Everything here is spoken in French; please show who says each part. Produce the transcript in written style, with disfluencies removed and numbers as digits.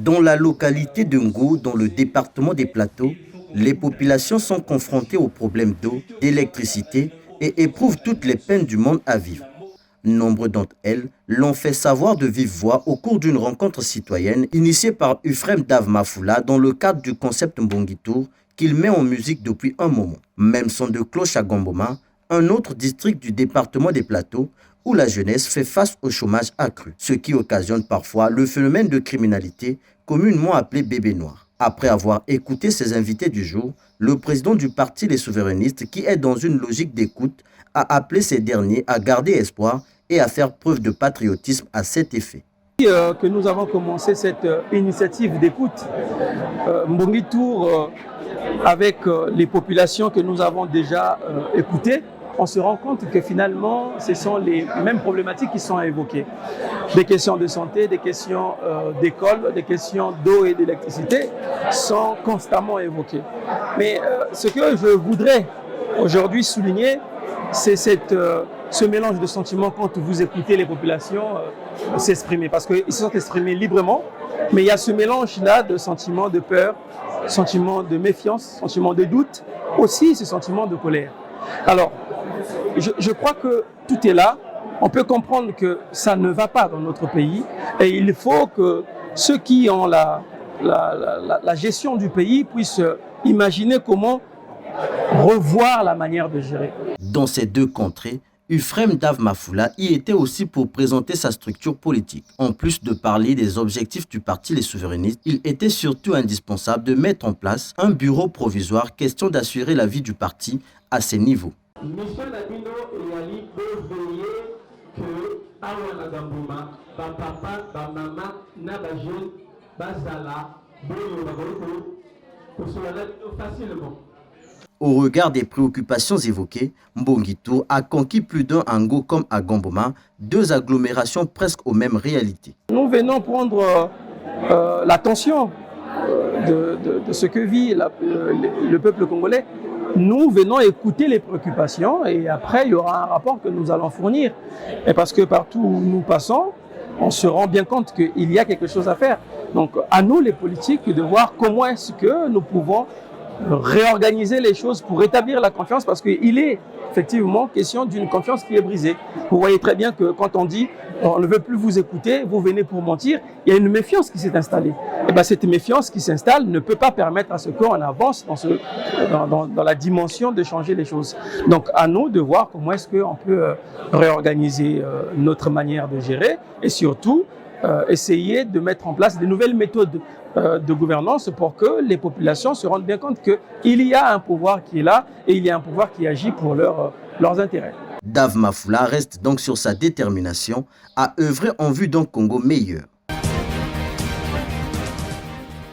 Speaker 1: Dans la localité de Ngo, dans le département des Plateaux, les populations sont confrontées aux problèmes d'eau, d'électricité et éprouvent toutes les peines du monde à vivre. Nombre d'entre elles l'ont fait savoir de vive voix au cours d'une rencontre citoyenne initiée par Ufrem Davmafoula dans le cadre du concept Mbongitour qu'il met en musique depuis un moment. Même son de cloche à Gamboma, un autre district du département des Plateaux, où la jeunesse fait face au chômage accru, ce qui occasionne parfois le phénomène de criminalité communément appelé bébé noir. Après avoir écouté ses invités du jour, le président du parti Les Souverainistes, qui est dans une logique d'écoute, a appelé ces derniers à garder espoir et à faire preuve de patriotisme à cet effet.
Speaker 2: Que nous avons commencé cette initiative d'écoute, Mbongitour, avec les populations que nous avons déjà écoutées, on se rend compte que finalement, ce sont les mêmes problématiques qui sont évoquées. Des questions de santé, des questions d'école, des questions d'eau et d'électricité sont constamment évoquées. Mais ce que je voudrais aujourd'hui souligner, c'est ce mélange de sentiments quand vous écoutez les populations s'exprimer. Parce qu'ils se sont exprimés librement, mais il y a ce mélange-là de sentiments de peur, sentiments de méfiance, sentiments de doute, aussi ce sentiment de colère. Alors, je crois que tout est là. On peut comprendre que ça ne va pas dans notre pays et il faut que ceux qui ont la gestion du pays puissent imaginer comment revoir la manière de gérer.
Speaker 1: Dans ces deux contrées, Ufrem Davmafoula y était aussi pour présenter sa structure politique. En plus de parler des objectifs du parti Les Souverainistes, il était surtout indispensable de mettre en place un bureau provisoire, question d'assurer la vie du parti à ces niveaux.
Speaker 3: Mission Nabino et peut veiller que Awana Gambuma, papa, maman, Nabajeune, Basala, Boyo, pour cela facilement.
Speaker 1: Au regard des préoccupations évoquées, Mbongitour a conquis plus d'un à Ngo comme à Gamboma, deux agglomérations presque aux mêmes réalités.
Speaker 2: Nous venons prendre l'attention de ce que vit le peuple congolais. Nous venons écouter les préoccupations et après il y aura un rapport que nous allons fournir. Et parce que partout où nous passons, on se rend bien compte qu'il y a quelque chose à faire. Donc à nous les politiques de voir comment est-ce que nous pouvons réorganiser les choses pour rétablir la confiance, parce qu'il est effectivement question d'une confiance qui est brisée. Vous voyez très bien que quand on dit on ne veut plus vous écouter, vous venez pour mentir, il y a une méfiance qui s'est installée. Et bien cette méfiance qui s'installe ne peut pas permettre à ce qu'on avance dans la dimension de changer les choses. Donc à nous de voir comment est-ce qu'on peut réorganiser notre manière de gérer et surtout essayer de mettre en place des nouvelles méthodes de gouvernance pour que les populations se rendent bien compte qu'il y a un pouvoir qui est là et il y a un pouvoir qui agit pour leurs intérêts.
Speaker 1: Davmafoula reste donc sur sa détermination à œuvrer en vue d'un Congo meilleur.